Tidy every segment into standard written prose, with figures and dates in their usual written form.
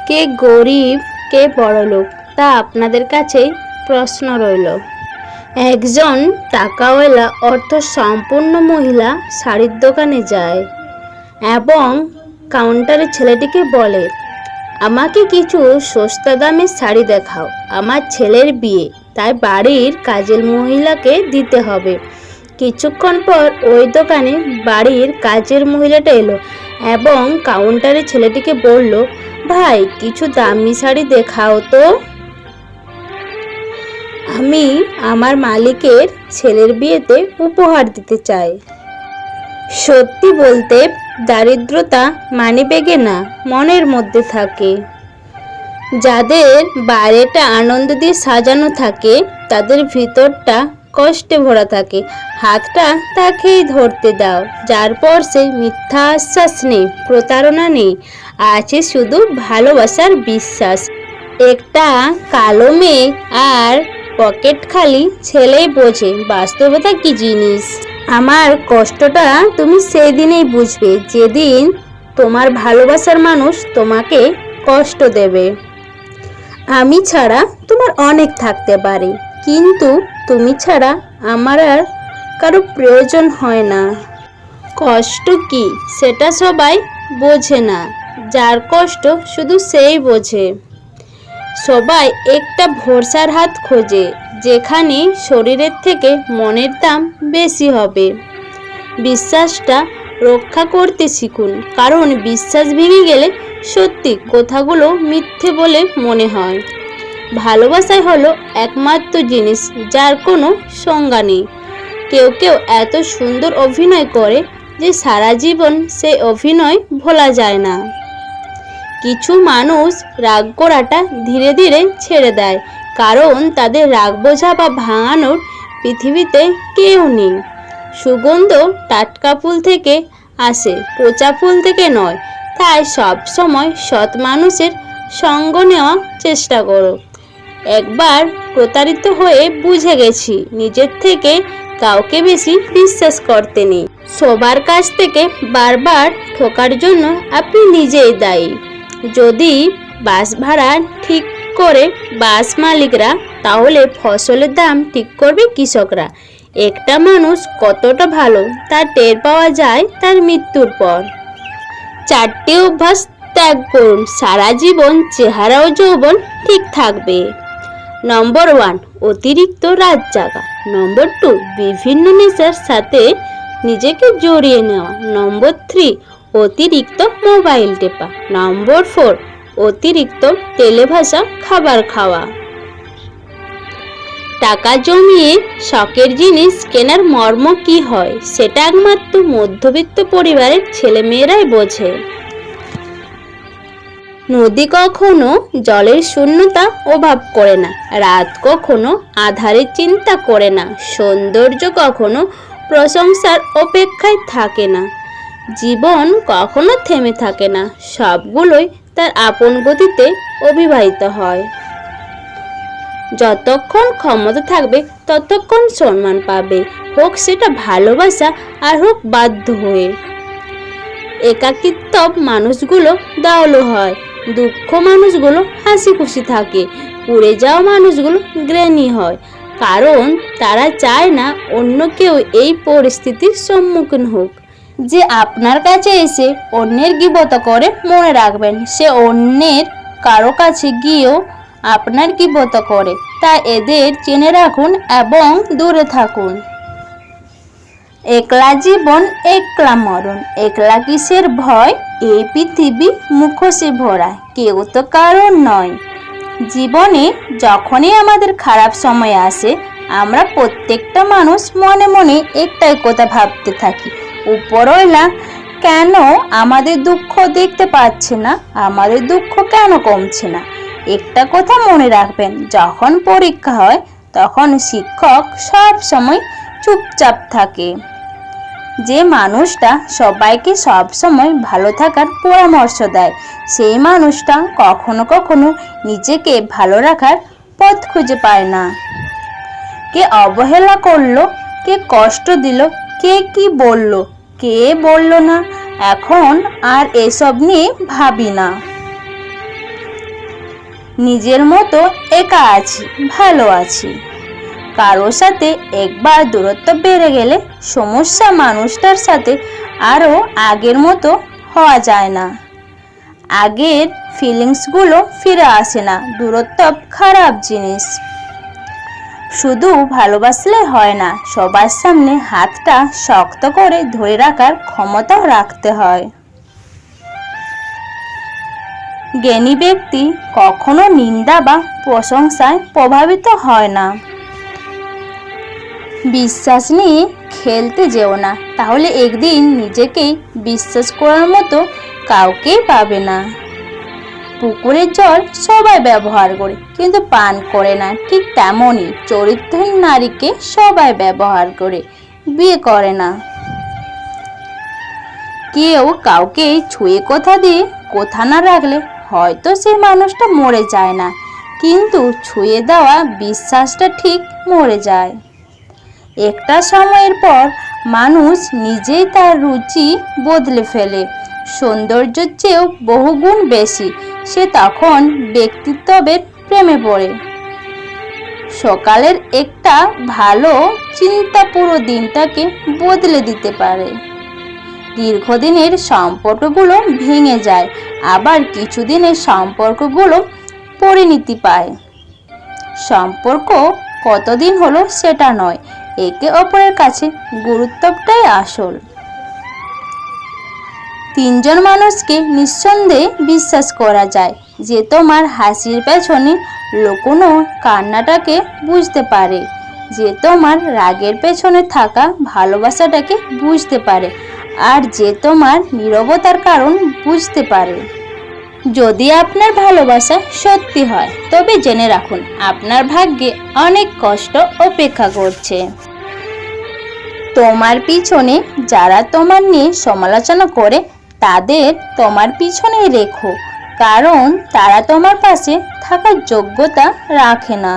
কে গরিব কে বড়লোক তা আপনাদের কাছেই প্রশ্ন রইল। একজন টাকাওয়ালা অর্থ সম্পন্ন মহিলা শাড়ির দোকানে যায় এবং কাউন্টারে ছেলেটিকে বলে, আমাকে কিছু সস্তা দামের শাড়ি দেখাও, আমার ছেলের বিয়ে, তাই বাড়ির কাজের মহিলাকে দিতে হবে। কিছুক্ষণ পর ওই দোকানে বাড়ির কাজের মহিলাটা এলো এবং কাউন্টারে ছেলেটিকে বলল, ভাই কিছু দামি শাড়ি দেখাও তো, আমি আমার মালিকের ছেলের বিয়েতে উপহার দিতে চাই। সত্যি বলতে দারিদ্রতা মানিব্যাগে না, মনের মধ্যে থাকে। যাদের বাইরেটা আনন্দ দিয়ে সাজানো থাকে তাদের ভিতরটা কষ্টে ভরা থাকে। হাতটা তাকেই ধরতে দাও যার পর্শে মিথ্যা আশ্বাস নেই, প্রতারণা নেই, আছে শুধু ভালোবাসার বিশ্বাস। একটা কালো মেয়ে আর পকেট খালি ছেলেই বোঝে বাস্তবতা কি জিনিস। আমার কষ্টটা তুমি সেই দিনেই বুঝবে যেদিন তোমার ভালোবাসার মানুষ তোমাকে কষ্ট দেবে। আমি ছাড়া তোমার অনেক থাকতে পারে, কিন্তু তুমি ছাড়া আমার আর কারো প্রয়োজন হয় না। কষ্ট কি সেটা সবাই বোঝে না, যার কষ্ট শুধু সেই বোঝে। সবাই একটা ভরসার হাত খোঁজে যেখানে শরীরের থেকে মনের দাম বেশি হবে। বিশ্বাসটা রক্ষা করতে শিখুন, কারণ বিশ্বাস ভেঙে গেলে সত্যি কথাগুলো মিথ্যে বলে মনে হয়। ভালোবাসাই হলো একমাত্র জিনিস যার কোনো সংজ্ঞা নেই। কেউ কেউ এত সুন্দর অভিনয় করে যে সারা জীবন সেই অভিনয় ভোলা যায় না। কিছু মানুষ রাগ করাটা ধীরে ধীরে ছেড়ে দেয়, কারণ তাদের রাগ বোঝা বা ভাঙানোর পৃথিবীতে কেউ নেই। সুগন্ধ টাটকা ফুল থেকে আসে, পচা ফুল থেকে নয়। তাই সব সময় সৎ মানুষের সঙ্গ নেওয়ার চেষ্টা করো। একবার প্রতারিত হয়ে বুঝে গেছি নিজের থেকে কাউকে বেশি বিশ্বাস করতে নেই। সবার কাছ থেকে বারবার ঠকার জন্য আপনি নিজেই দায়ী। যদি বাস ভাড়া ঠিক করে বাস মালিকরা, তাহলে ফসলের দাম ঠিক করবে কৃষকরা। একটা মানুষ কতটা ভালো তা টের পাওয়া যায় তার মৃত্যুর পর। 4টি অভ্যাস ত্যাগ করুন, সারা জীবন চেহারা ও যৌবন ঠিক থাকবে। নম্বর 1, অতিরিক্ত রাত জাগা। নম্বর 2, বিভিন্ন নেশার সাথে নিজেকে জড়িয়ে নেওয়া। নম্বর 3, অতিরিক্ত মোবাইল টেপা। নম্বর 4, অতিরিক্ত তেলে ভাজা খাবার খাওয়া। টাকা জমিয়ে শখের জিনিস কেনার মর্ম কি হয় সেটা একমাত্র মধ্যবিত্ত পরিবারের ছেলেমেয়েরাই বোঝে। নদী কখনো জলের শূন্যতা অভাব করে না, রাত কখনো আধারের চিন্তা করে না, সৌন্দর্য কখনো প্রশংসার অপেক্ষায় থাকে না, জীবন কখনো থেমে থাকে না, সবগুলোই তার আপন গতিতে অতিবাহিত হয়। যতক্ষণ ক্ষমতা থাকবে ততক্ষণ সম্মান পাবে, হোক সেটা ভালোবাসা আর হোক বাধ্য হয়ে। একাকিত্ব মানুষগুলো দয়ালু হয়, দুঃখ মানুষগুলো হাসি খুশি থাকে, পুড়ে যাওয়া মানুষগুলো জ্ঞানী হয়, কারণ তারা চায় না অন্য কেউ এই পরিস্থিতির সম্মুখীন হোক। যে আপনার কাছে এসে অন্যের গীবত করে, মনে রাখবেন সে অন্যের কারো কাছে গিয়েও আপনার গীবত করে। তাই এদের চিনে রাখুন এবং দূরে থাকুন। একলা জীবন একলা মরণ, একলা কিসের ভয়, এই পৃথিবী মুখোশে ভরা, কেউ তো কারণ নয়। জীবনে যখনই আমাদের খারাপ সময় আসে, আমরা প্রত্যেকটা মানুষ মনে মনে একটাই কথা ভাবতে থাকি, উপরওয়ালা কেন আমাদের দুঃখ দেখতে পাচ্ছে না, আমাদের দুঃখ কেন কমছে না। একটা কথা মনে রাখবেন, যখন পরীক্ষা হয় তখন শিক্ষক সব সময় চুপচাপ থাকে। যে মানুষটা সবাইকে সব সময় ভালো থাকার পরামর্শ দেয়, সেই মানুষটা কখনো কখনো নিজেকে ভালো রাখার পথ খুঁজে পায় না। কে অবহেলা করলো, কে কষ্ট দিল, কে কি বলল, কে বলল না, এখন আর এসব নিয়ে ভাবি না। নিজের মতো একা আছি, ভালো আছি। কারোর সাথে একবার দূরত্ব বেড়ে গেলে সমস্যা মানুষটার সাথে আরও আগের মতো হওয়া যায় না। আগের ফিলিংসগুলো ফিরে আসে না। দূরত্ব খারাপ জিনিস। শুধু ভালোবাসলে হয় না, সবার সামনে হাতটা শক্ত করে ধরে রাখার ক্ষমতাও রাখতে হয়। জ্ঞানী ব্যক্তি কখনো নিন্দা বা প্রশংসায় প্রভাবিত হয় না। বিশ্বাস নিয়ে খেলতে যেও না, তাহলে একদিন নিজেকেই বিশ্বাস করার মতো কাউকেই পাবে না। পুকুরের জল সবাই ব্যবহার করে, কিন্তু পান করে না। ঠিক তেমনই চরিত্রহীন নারীকে সবাই ব্যবহার করে, বিয়ে করে না। কেউ কাউকে ছুঁয়ে কথা দিয়ে কথা না রাখলে হয়তো সেই মানুষটা মরে যায় না, কিন্তু ছুঁয়ে দেওয়া বিশ্বাসটা ঠিক মরে যায়। একটা সময়ের পর মানুষ নিজেই তার রুচি বদলে ফেলে। সৌন্দর্যের চেয়েও বহুগুণ বেশি সে তখন ব্যক্তিত্বের প্রেমে পড়ে। সকালের একটা ভালো চিন্তা পুরো দিনটাকে বদলে দিতে পারে। দীর্ঘদিনের সম্পর্কগুলো ভেঙে যায়, আবার কিছুদিনের সম্পর্কগুলো পরিণতি পায়। সম্পর্ক কতদিন হলো সেটা নয়, একে অপরের কাছে গুরুত্বটাই আসল। তিনজন মানুষকে নিঃসন্দেহে বিশ্বাস করা যায়, যে তোমার হাসির পেছনে লুকোনো কান্নাটাকে বুঝতে পারে, যে তোমার রাগের পেছনে থাকা ভালোবাসাটাকে বুঝতে পারে, আর যে তোমার নীরবতার কারণ বুঝতে পারে। যদি আপনার ভালোবাসা সত্যি হয়, তবে জেনে রাখুন আপনার ভাগ্যে অনেক কষ্ট অপেক্ষা করছে। তোমার পিছনে যারা তোমার নিয়ে সমালোচনা করে, তাদের তোমার পিছনে রেখো, কারণ তারা তোমার পাশে থাকার যোগ্যতা রাখে না।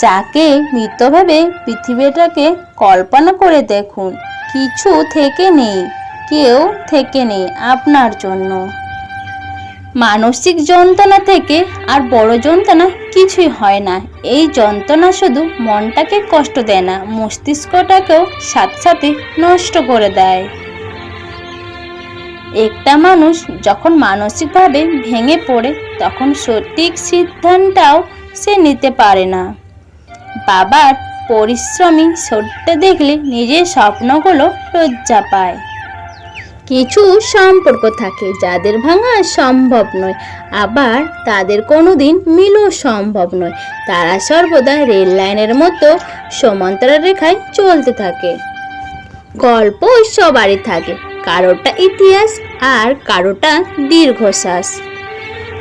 যাকে মৃত ভেবে পৃথিবীটাকে কল্পনা করে দেখুন, কিছু থেকে নেই, কেউ থেকে নেই আপনার জন্য। মানসিক যন্ত্রণা থেকে আর বড় যন্ত্রণা কিছুই হয় না। এই যন্ত্রণা শুধু মনটাকে কষ্ট দেয় না, মস্তিষ্কটাকেও সাথে সাথে নষ্ট করে দেয়। একটা মানুষ যখন মানসিকভাবে ভেঙে পড়ে, তখন সঠিক সিদ্ধান্তটাও সে নিতে পারে না। বাবার পরিশ্রমী ছোট্ট দেখলে নিজের স্বপ্নগুলো লজ্জা পায়। কিছু সম্পর্ক থাকে যাদের ভাঙা সম্ভব নয়, আবার তাদের কোনোদিন মিলও সম্ভব নয়। তারা সর্বদা রেল লাইনের মতো সমান্তরাল রেখায় চলতে থাকে। গল্প সবারই থাকে, কারোটা ইতিহাস আর কারোটা দীর্ঘশ্বাস।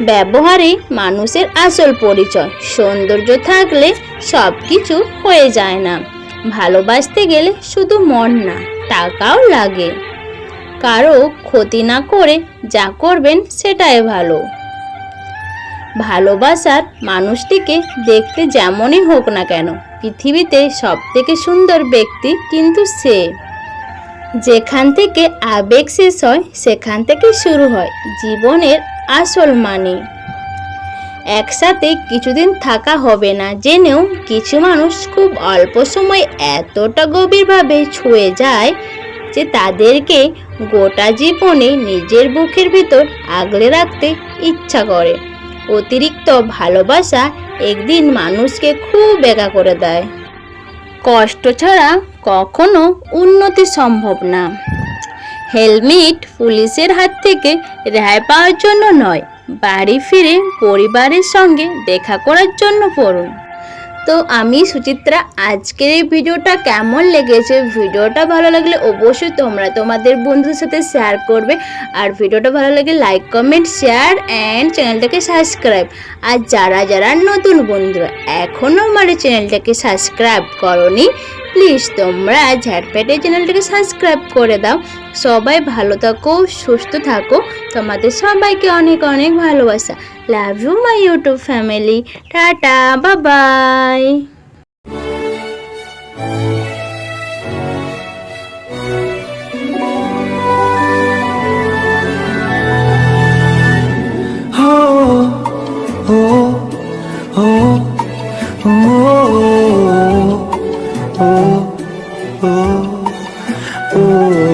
ব্যবহারে মানুষের আসল পরিচয়। সৌন্দর্য থাকলে সব কিছু হয়ে যায় না। ভালোবাসতে গেলে শুধু মন না, টাকাও লাগে। কারো ক্ষতি না করে যা করবেন সেটাই ভালো। ভালোবাসার মানুষটিকে দেখতে যেমনই হোক না কেন, পৃথিবীতে সবথেকে সুন্দর ব্যক্তি কিন্তু সে। যেখান থেকে আবেগ শেষ হয়, সেখান থেকে শুরু হয় জীবনের আসল মানে। একসাথে কিছুদিন থাকা হবে না জেনেও কিছু মানুষ খুব অল্প সময় এতটা গভীরভাবে ছুঁয়ে যায় যে তাদেরকে গোটা জীবনে নিজের বুকের ভিতর আগলে রাখতে ইচ্ছা করে। অতিরিক্ত ভালোবাসা একদিন মানুষকে খুব একা করে দেয়। কষ্ট ছাড়া কখনো উন্নতি সম্ভব না। হেলমেট পুলিশের হাত থেকে রেহাই পাওয়ার জন্য নয়, বাড়ি ফিরে পরিবারের সঙ্গে দেখা করার জন্য পড়ুন। তো আমি সুচিত্রা, আজকের এই ভিডিওটা কেমন লেগেছে? ভিডিওটা ভালো লাগলে অবশ্যই তোমরা তোমাদের বন্ধুদের সাথে শেয়ার করবে, আর ভিডিওটা ভালো লাগলে লাইক, কমেন্ট, শেয়ার অ্যান্ড চ্যানেলটাকে সাবস্ক্রাইব। আর যারা যারা নতুন বন্ধুরা এখনও আমার চ্যানেলটাকে সাবস্ক্রাইব করোনি, প্লিজ তোমরা ঝটপট চ্যানেলটাকে সাবস্ক্রাইব করে দাও। সবাই ভালো থাকো, সুস্থ থাকো। তোমাদের সবাইকে অনেক অনেক ভালোবাসা। Love you my YouTube family. Ta-ta, bye bye. oh, oh, oh.